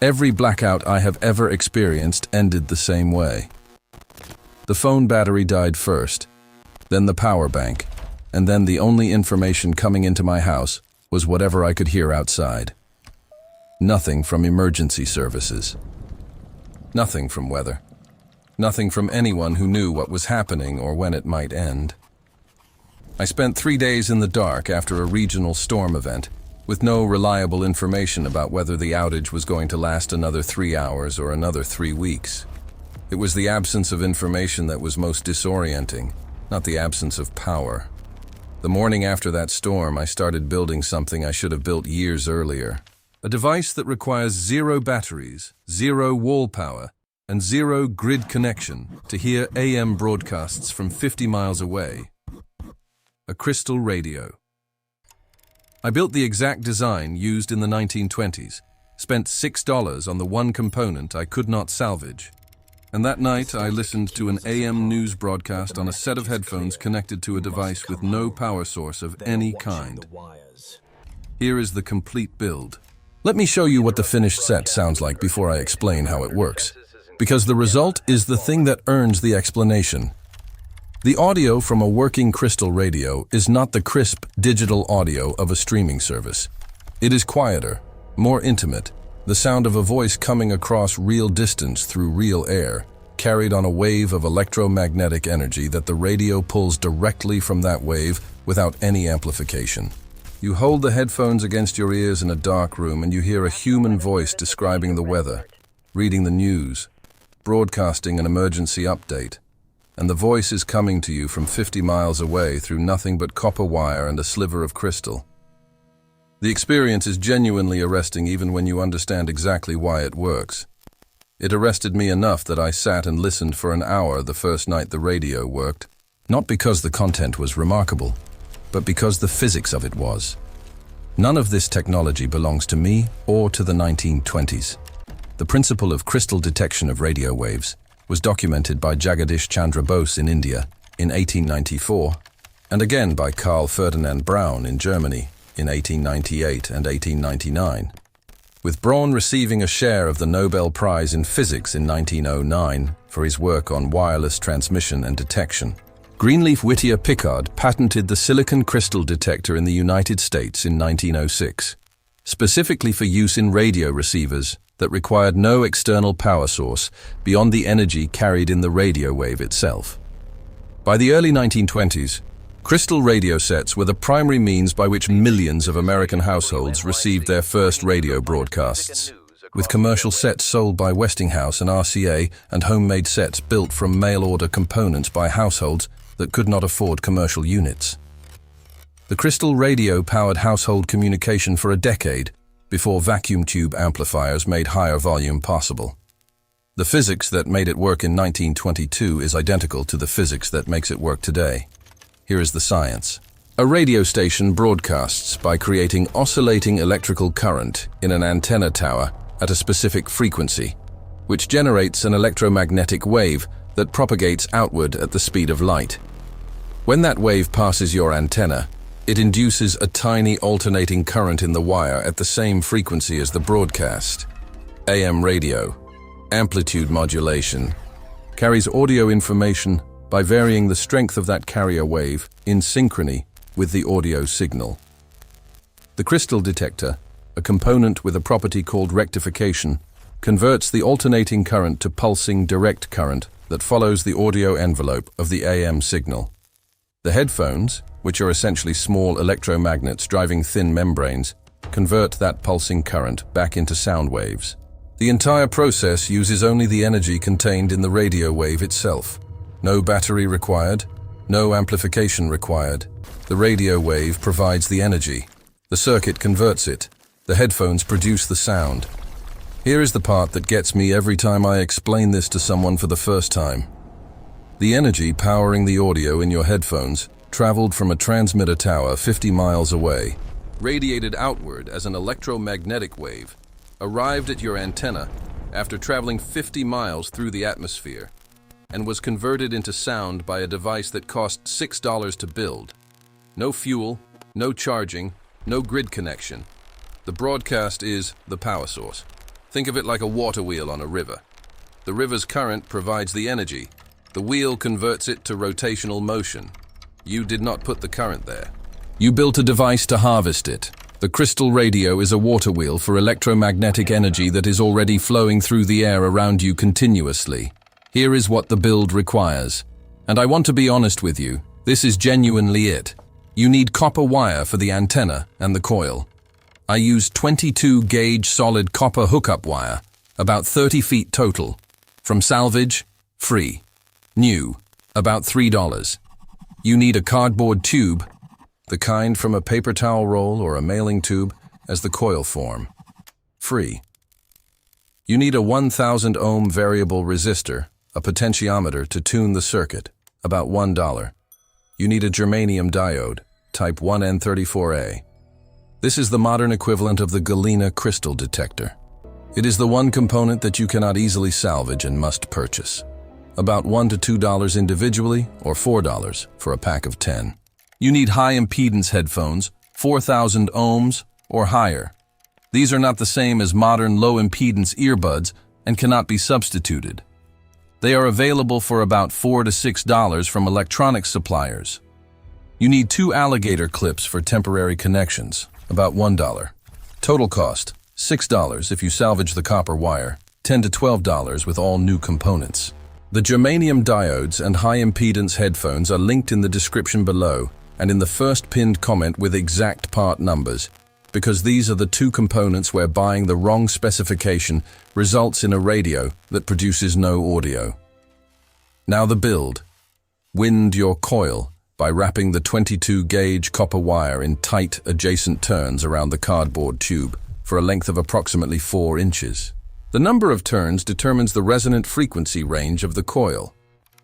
Every blackout I have ever experienced ended the same way. The phone battery died first, then the power bank, and then the only information coming into my house was whatever I could hear outside. Nothing from emergency services. Nothing from weather. Nothing from anyone who knew what was happening or when it might end. I spent 3 days in the dark after a regional storm event, with no reliable information about whether the outage was going to last another 3 hours or another 3 weeks. It was the absence of information that was most disorienting, not the absence of power. The morning after that storm, I started building something I should have built years earlier. A device that requires 0 batteries, 0 wall power, and 0 grid connection to hear AM broadcasts from 50 miles away. A crystal radio. I built the exact design used in the 1920s, spent $6 on the one component I could not salvage. And that night I listened to an AM news broadcast on a set of headphones connected to a device with no power source of any kind. Here is the complete build. Let me show you what the finished set sounds like before I explain how it works, because the result is the thing that earns the explanation. The audio from a working crystal radio is not the crisp digital audio of a streaming service. It is quieter, more intimate, the sound of a voice coming across real distance through real air, carried on a wave of electromagnetic energy that the radio pulls directly from that wave without any amplification. You hold the headphones against your ears in a dark room and you hear a human voice describing the weather, reading the news, broadcasting an emergency update. And the voice is coming to you from 50 miles away through nothing but copper wire and a sliver of crystal. The experience is genuinely arresting even when you understand exactly why it works. It arrested me enough that I sat and listened for an hour the first night the radio worked, not because the content was remarkable, but because the physics of it was. None of this technology belongs to me or to the 1920s. The principle of crystal detection of radio waves was documented by Jagadish Chandra Bose in India in 1894, and again by Carl Ferdinand Braun in Germany in 1898 and 1899, with Braun receiving a share of the Nobel Prize in Physics in 1909 for his work on wireless transmission and detection. Greenleaf Whittier Pickard patented the silicon crystal detector in the United States in 1906, specifically for use in radio receivers that required no external power source beyond the energy carried in the radio wave itself. By the early 1920s, crystal radio sets were the primary means by which millions of American households received their first radio broadcasts, with commercial sets sold by Westinghouse and RCA and homemade sets built from mail-order components by households that could not afford commercial units. The crystal radio powered household communication for a decade before vacuum tube amplifiers made higher volume possible. The physics that made it work in 1922 is identical to the physics that makes it work today. Here is the science. A radio station broadcasts by creating oscillating electrical current in an antenna tower at a specific frequency, which generates an electromagnetic wave that propagates outward at the speed of light. When that wave passes your antenna, it induces a tiny alternating current in the wire at the same frequency as the broadcast. AM radio, amplitude modulation, carries audio information by varying the strength of that carrier wave in synchrony with the audio signal. The crystal detector, a component with a property called rectification, converts the alternating current to pulsing direct current that follows the audio envelope of the AM signal. The headphones, which are essentially small electromagnets driving thin membranes, convert that pulsing current back into sound waves. The entire process uses only the energy contained in the radio wave itself. No battery required, no amplification required. The radio wave provides the energy. The circuit converts it. The headphones produce the sound. Here is the part that gets me every time I explain this to someone for the first time. The energy powering the audio in your headphones traveled from a transmitter tower 50 miles away, radiated outward as an electromagnetic wave, arrived at your antenna after traveling 50 miles through the atmosphere, and was converted into sound by a device that cost $6 to build. No fuel, no charging, no grid connection. The broadcast is the power source. Think of it like a water wheel on a river. The river's current provides the energy. The wheel converts it to rotational motion. You did not put the current there. You built a device to harvest it. The crystal radio is a water wheel for electromagnetic energy that is already flowing through the air around you continuously. Here is what the build requires. And I want to be honest with you, this is genuinely it. You need copper wire for the antenna and the coil. I used 22-gauge solid copper hookup wire, about 30 feet total. From salvage, free. New, about $3. You need a cardboard tube, the kind from a paper towel roll or a mailing tube, as the coil form. Free. You need a 1,000 ohm variable resistor, a potentiometer to tune the circuit, about $1. You need a germanium diode, type 1N34A. This is the modern equivalent of the Galena crystal detector. It is the one component that you cannot easily salvage and must purchase. About $1 to $2 individually, or $4 for a pack of 10. You need high-impedance headphones, 4,000 ohms or higher. These are not the same as modern low-impedance earbuds and cannot be substituted. They are available for about $4 to $6 from electronics suppliers. You need 2 alligator clips for temporary connections, about $1. Total cost, $6 if you salvage the copper wire, $10 to $12 with all new components. The germanium diodes and high-impedance headphones are linked in the description below and in the first pinned comment with exact part numbers, because these are the 2 components where buying the wrong specification results in a radio that produces no audio. Now the build. Wind your coil by wrapping the 22-gauge copper wire in tight adjacent turns around the cardboard tube for a length of approximately 4 inches. The number of turns determines the resonant frequency range of the coil.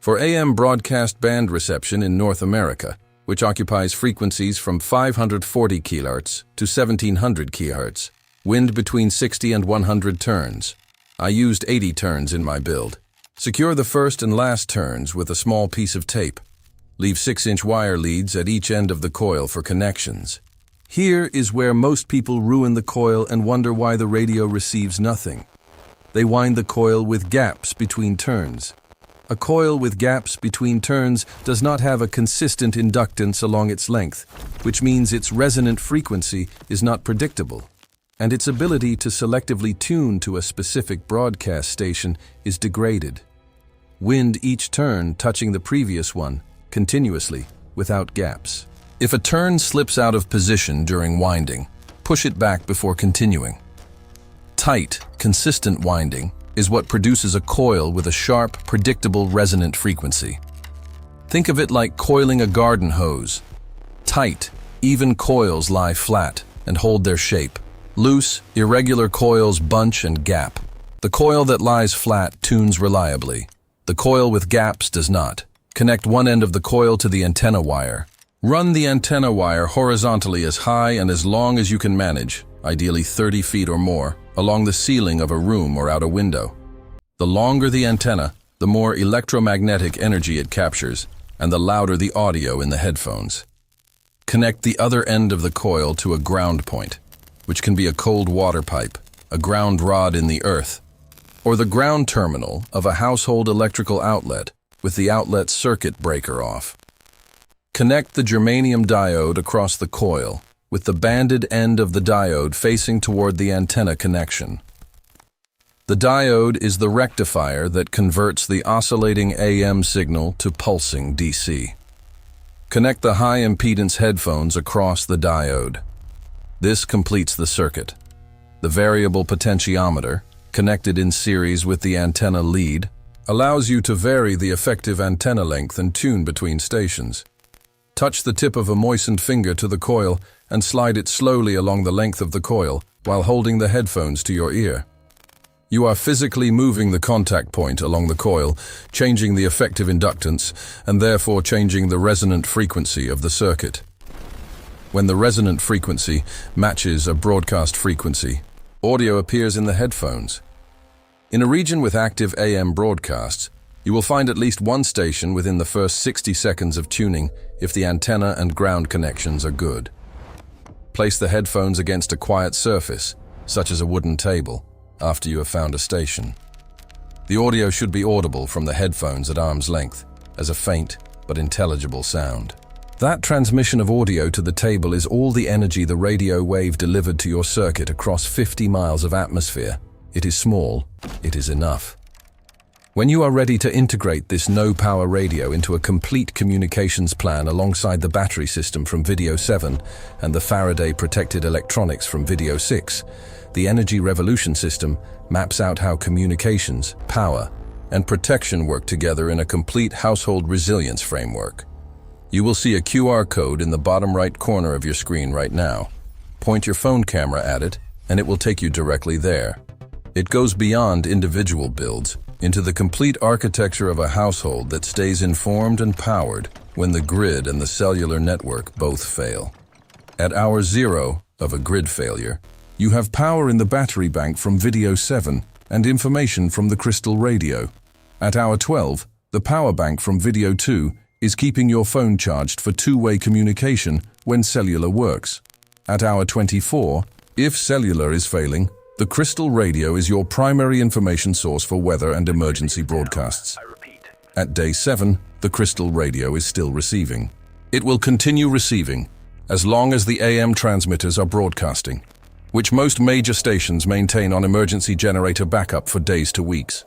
For AM broadcast band reception in North America, which occupies frequencies from 540 kHz to 1700 kHz, wind between 60 and 100 turns. I used 80 turns in my build. Secure the first and last turns with a small piece of tape. Leave 6-inch wire leads at each end of the coil for connections. Here is where most people ruin the coil and wonder why the radio receives nothing. They wind the coil with gaps between turns. A coil with gaps between turns does not have a consistent inductance along its length, which means its resonant frequency is not predictable, and its ability to selectively tune to a specific broadcast station is degraded. Wind each turn touching the previous one, continuously, without gaps. If a turn slips out of position during winding, push it back before continuing. Tight, consistent winding is what produces a coil with a sharp, predictable resonant frequency. Think of it like coiling a garden hose. Tight, even coils lie flat and hold their shape. Loose, irregular coils bunch and gap. The coil that lies flat tunes reliably. The coil with gaps does not. Connect one end of the coil to the antenna wire. Run the antenna wire horizontally as high and as long as you can manage, ideally 30 feet or more, along the ceiling of a room or out a window. The longer the antenna, the more electromagnetic energy it captures, and the louder the audio in the headphones. Connect the other end of the coil to a ground point, which can be a cold water pipe, a ground rod in the earth, or the ground terminal of a household electrical outlet with the outlet circuit breaker off. Connect the germanium diode across the coil, with the banded end of the diode facing toward the antenna connection. The diode is the rectifier that converts the oscillating AM signal to pulsing DC. Connect the high-impedance headphones across the diode. This completes the circuit. The variable potentiometer, connected in series with the antenna lead, allows you to vary the effective antenna length and tune between stations. Touch the tip of a moistened finger to the coil and slide it slowly along the length of the coil while holding the headphones to your ear. You are physically moving the contact point along the coil, changing the effective inductance and therefore changing the resonant frequency of the circuit. When the resonant frequency matches a broadcast frequency, audio appears in the headphones. In a region with active AM broadcasts, you will find at least one station within the first 60 seconds of tuning if the antenna and ground connections are good. Place the headphones against a quiet surface, such as a wooden table, after you have found a station. The audio should be audible from the headphones at arm's length, as a faint but intelligible sound. That transmission of audio to the table is all the energy the radio wave delivered to your circuit across 50 miles of atmosphere. It is small, it is enough. When you are ready to integrate this no-power radio into a complete communications plan alongside the battery system from Video 7 and the Faraday-protected electronics from Video 6, the Energy Revolution system maps out how communications, power, and protection work together in a complete household resilience framework. You will see a QR code in the bottom right corner of your screen right now. Point your phone camera at it, and it will take you directly there. It goes beyond individual builds into the complete architecture of a household that stays informed and powered when the grid and the cellular network both fail. At hour 0 of a grid failure, you have power in the battery bank from Video 7 and information from the crystal radio. At hour 12, the power bank from Video 2 is keeping your phone charged for two-way communication when cellular works. At hour 24, if cellular is failing, the crystal radio is your primary information source for weather and emergency broadcasts. At day 7, the crystal radio is still receiving. It will continue receiving as long as the AM transmitters are broadcasting, which most major stations maintain on emergency generator backup for days to weeks.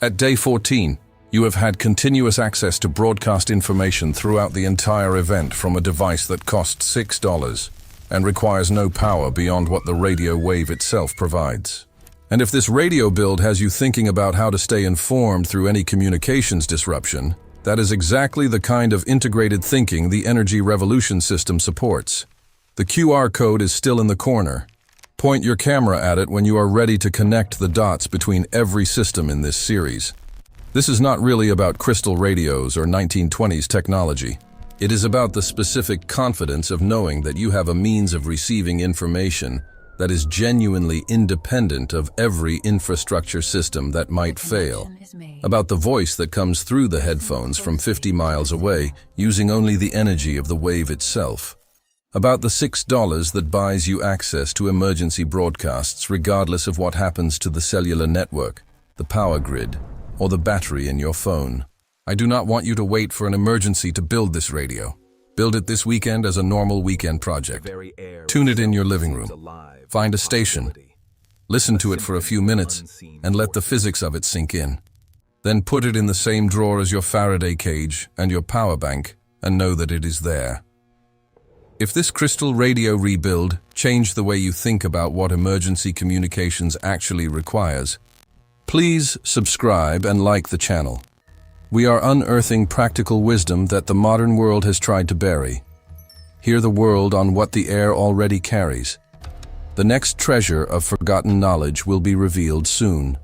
At day 14, you have had continuous access to broadcast information throughout the entire event from a device that costs $6 and requires no power beyond what the radio wave itself provides. And if this radio build has you thinking about how to stay informed through any communications disruption, that is exactly the kind of integrated thinking the Energy Revolution system supports. The QR code is still in the corner. Point your camera at it when you are ready to connect the dots between every system in this series. This is not really about crystal radios or 1920s technology. It is about the specific confidence of knowing that you have a means of receiving information that is genuinely independent of every infrastructure system that might fail. About the voice that comes through the headphones from 50 miles away using only the energy of the wave itself. About the $6 that buys you access to emergency broadcasts regardless of what happens to the cellular network, the power grid, or the battery in your phone. I do not want you to wait for an emergency to build this radio. Build it this weekend as a normal weekend project. Tune it in your living room. Find a station. Listen to it for a few minutes and let the physics of it sink in. Then put it in the same drawer as your Faraday cage and your power bank and know that it is there. If this crystal radio rebuild changed the way you think about what emergency communications actually requires, please subscribe and like the channel. We are unearthing practical wisdom that the modern world has tried to bury. Hear the world on what the air already carries. The next treasure of forgotten knowledge will be revealed soon.